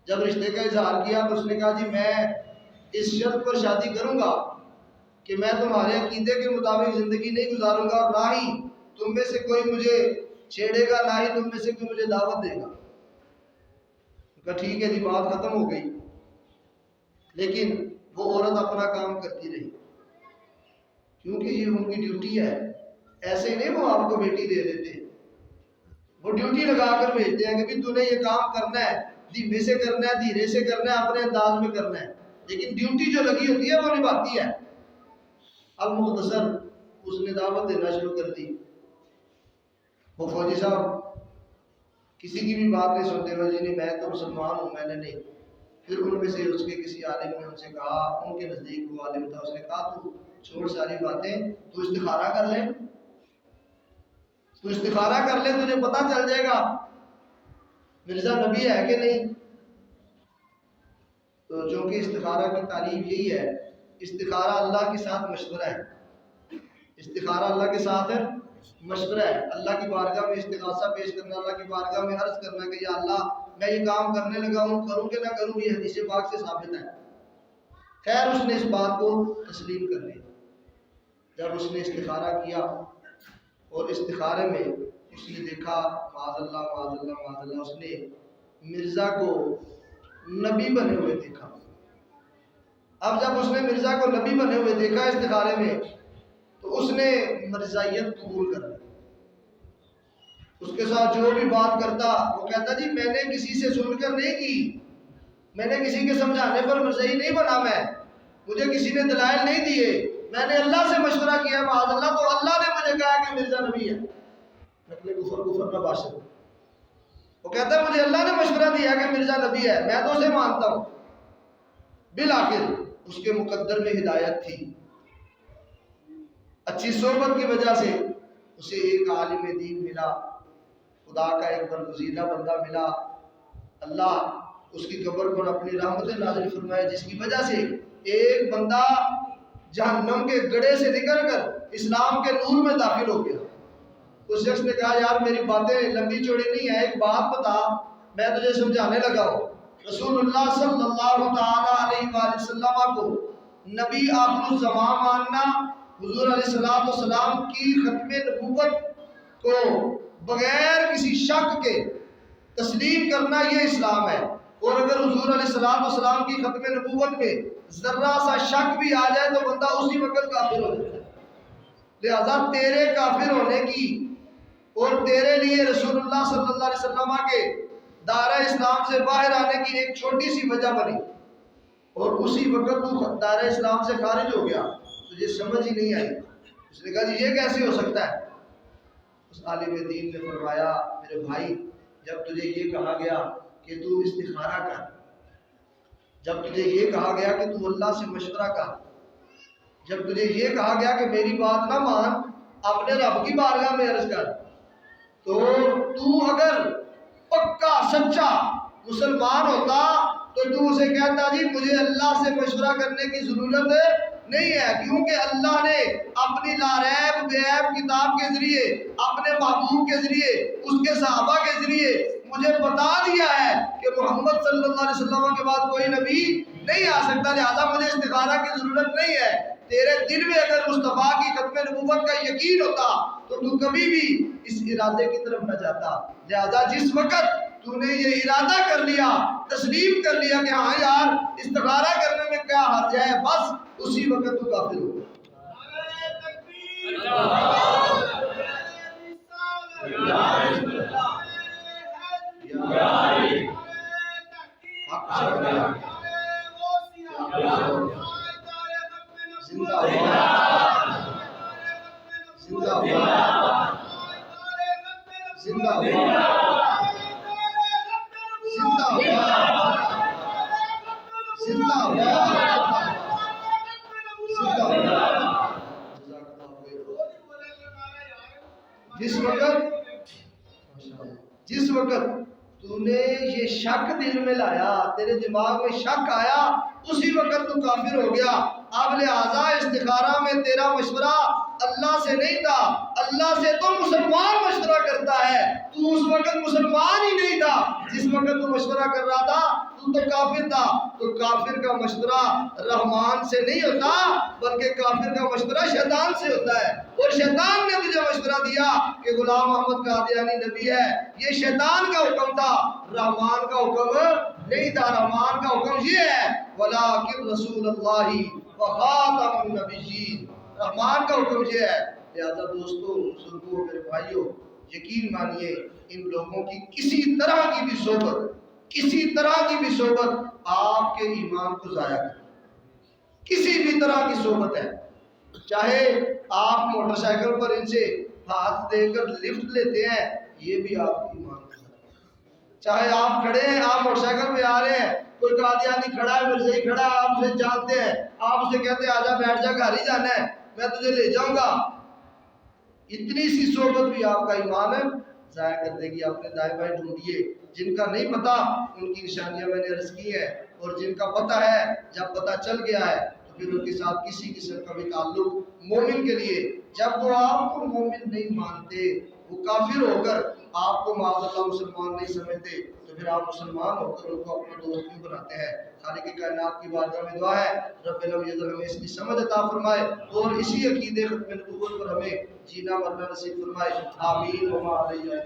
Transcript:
جب رشتے کا اظہار کیا تو اس نے کہا جی میں اس شرط پر شادی کروں گا کہ میں تمہارے عقیدے کے مطابق زندگی نہیں گزاروں گا، اور نہ ہی تم میں سے کوئی مجھے چھیڑے گا، نہ ہی تم میں سے کوئی مجھے دعوت دے گا۔ کہا ٹھیک ہے جی، بات ختم ہو گئی۔ لیکن وہ عورت اپنا کام کرتی رہی، کیونکہ یہ ان کی ڈیوٹی ہے۔ ایسے نہیں وہ آپ کو بیٹی دے دیتے، وہ ڈیوٹی لگا کر بھیجتے ہیں کہ بھی تو نے یہ کام کرنا ہے، دھیمے سے کرنا ہے، دھیرے سے کرنا ہے، اپنے انداز میں کرنا ہے، لیکن ڈیوٹی جو لگی ہوتی ہے وہ نبھاتی ہے۔ اب مختصر اس نے دعوت دینا شروع کر دی۔ وہ فوجی صاحب کسی کی بھی بات نہیں سنتے ہوئے، جی نہیں میں تو مسلمان ہوں، میں نے نہیں۔ پھر ان میں سے اس کے کسی عالم نے ان سے کہا، ان کے نزدیک وہ عالم تھا، اس نے کہا تو چھوڑ ساری باتیں، تو استخارہ کر لے، تو استخارہ کر لے، تجھے پتہ چل جائے گا مرزا نبی ہے کہ نہیں۔ تو چونکہ استخارہ کی تعریف یہی ہے، استخارہ اللہ کے ساتھ مشورہ ہے، استخارہ اللہ کے ساتھ مشورہ ہے، اللہ کی بارگاہ میں استغاثہ پیش کرنا، اللہ کی بارگاہ میں عرض کرنا کہ یا اللہ میں یہ کام کرنے لگا ہوں، کروں کہ نہ کروں، یہ حدیث پاک سے ثابت ہے۔ خیر اس نے اس بات کو تسلیم کر لیا۔ جب اس نے استخارہ کیا اور استخارے میں اس نے دیکھا معاذ اللہ معاذ اللہ معاذ اللہ، اس نے مرزا کو نبی بنے ہوئے دیکھا۔ اب جب اس نے مرزا کو نبی بنے ہوئے دیکھا استخارے میں، تو اس نے مرزائیت قبول کر لی۔ اس کے ساتھ جو بھی بات کرتا وہ کہتا جی میں نے کسی سے سن کر نہیں کی، میں نے کسی کے سمجھانے پر مرزائی نہیں بنا، میں مجھے کسی نے دلائل نہیں دیے، میں نے اللہ سے مشورہ کیا معاذ اللہ، تو اللہ نے مجھے کہا کہ مرزا نبی ہے۔ نقل کفر نہ باشد، وہ کہتا ہے مجھے اللہ نے مشورہ دیا کہ مرزا نبی ہے، میں تو اسے مانتا ہوں۔ بالآخر اس کے مقدر میں ہدایت تھی، اچھی صحبت کی وجہ سے اسے ایک عالم دین ملا، خدا کا ایک برگزیدہ بندہ ملا، اللہ اس کی قبر پر اپنی رحمت نازل فرمائے، جس کی وجہ سے ایک بندہ جہنم کے گڑھے سے نکل کر اسلام کے نور میں داخل ہو گیا۔ اس شخص نے کہا یار میری باتیں لمبی چوڑی نہیں ہے، ایک بات بتا، میں تجھے سمجھانے لگا ہوں۔ رسول اللہ صلی اللہ تعالی علیہ وآلہ وسلم کو نبی آخر الزمان ماننا، حضور علیہ السلام کی ختم نبوت کو بغیر کسی شک کے تسلیم کرنا یہ اسلام ہے، اور اگر حضور علیہ السلام کی ختم نبوت میں ذرہ سا شک بھی آ جائے تو بندہ اسی وقت کافر ہو جائے۔ لہذا تیرے کافر ہونے کی اور تیرے لیے رسول اللہ صلی اللہ علیہ وسلم کے دائرہ اسلام سے باہر آنے کی ایک چھوٹی سی وجہ بنی، اور اسی وقت تو دائرہ اسلام سے خارج ہو گیا، تجھے سمجھ ہی نہیں آئی۔ اس نے کہا جی یہ کیسے ہو سکتا ہے؟ اس عالم دین نے فرمایا میرے بھائی، جب تجھے یہ کہا گیا کہ تو استخارہ کر، جب تجھے یہ کہا گیا کہ تو اللہ سے مشورہ کر، جب تجھے یہ کہا گیا کہ میری بات نہ مان، اپنے رب کی بارگاہ میں عرض کر، تو اگر پکا سچا مسلمان ہوتا تو تو اسے کہتا جی مجھے اللہ سے مشورہ کرنے کی ضرورت نہیں ہے، کیونکہ اللہ نے اپنی لاریب بیب کتاب کے ذریعے، اپنے محبوب کے ذریعے، اس کے صحابہ کے ذریعے مجھے بتا دیا ہے کہ محمد صلی اللہ علیہ وسلم کے بعد کوئی نبی نہیں آ سکتا، لہذا مجھے استخارہ کی ضرورت نہیں ہے۔ تیرے دل میں اگر مصطفیٰ کی ختم نبوت کا یقین ہوتا تو تو کبھی بھی اس ارادے کی طرف نہ جاتا۔ لہذا جس وقت تو نے یہ ارادہ کر لیا، تسلیم کر لیا کہ ہاں یار استخارہ کرنے میں کیا حرج ہے، بس اسی وقت تو کافر ہو گیا۔ جس وقت تو نے یہ شک دل میں لایا، تیرے دماغ میں شک آیا، اسی وقت تو کافر ہو گیا۔ اب لہذا استخارہ میں تیرا مشورہ اللہ سے نہیں تھا، اللہ سے تو مسلمان مشورہ کرتا ہے، تو اس وقت مسلمان ہی نہیں تھا، جس وقت تو مشورہ کر رہا تھا تو کافر تھا۔ تو کافر کا مشورہ رحمان سے نہیں ہوتا بلکہ کافر کا مشورہ شیطان سے ہوتا ہے، اور شیطان نے تجھے مشورہ دیا کہ غلام محمد قادیانی نبی ہے، یہ شیطان کا حکم تھا، رحمان کا حکم نہیں تھا۔ رحمان کا حکم یہ ہے وَلَٰكِن رسول اللہ وخاتم النبیین، رحمان کا حکم یہ ہے۔ لہذا دوستو، بزرگوں، میرے بھائیوں، یقین مانیے ان لوگوں کی کسی طرح کی بھی صحبت، کسی طرح کی بھی صحبت آپ کے ایمان کو ضائع کرے، کسی بھی طرح کی صحبت ہے، چاہے آپ موٹر سائیکل پر ان سے ہاتھ دے کر لفٹ لیتے ہیں، یہ بھی آپ کے ایمان کو ضائع کرے، چاہے آپ کھڑے ہیں، آپ موٹر سائیکل پہ آ رہے ہیں، کوئی قادیانی کھڑا ہے، مرزائی کھڑا ہے، آپ اسے جانتے ہیں، آپ اسے کہتے ہیں آجا بیٹھ جا، گھر ہی جانا ہے، میں تجھے لے جاؤں گا، اتنی سی صحبت بھی آپ کا ایمان ضائع کر دے گی۔ آپ نے دائیں بائیں ڈھونڈیے، جن کا نہیں پتا ان کی نشانیاں میں نے عرض کی ہیں، اور جن کا پتہ ہے جب پتہ چل گیا ہے تو پھر ان کے ساتھ کسی قسم کا بھی تعلق مومن کے لیے، جب وہ آپ کو مومن نہیں مانتے، وہ کافر ہو کر آپ کو معاذ اللہ مسلمان نہیں سمجھتے، تو پھر آپ مسلمان ہو کر ان کو اپنا دوست کیوں بناتے ہیں؟ خالق کائنات کی بارگاہ میں دعا ہے رب العزت ہمیں اس کی سمجھ عطا فرمائے، اور اسی عقیدے ختم نبوت پر ہمیں جینا مرنا نصیب فرمائے، آمین وما علیہ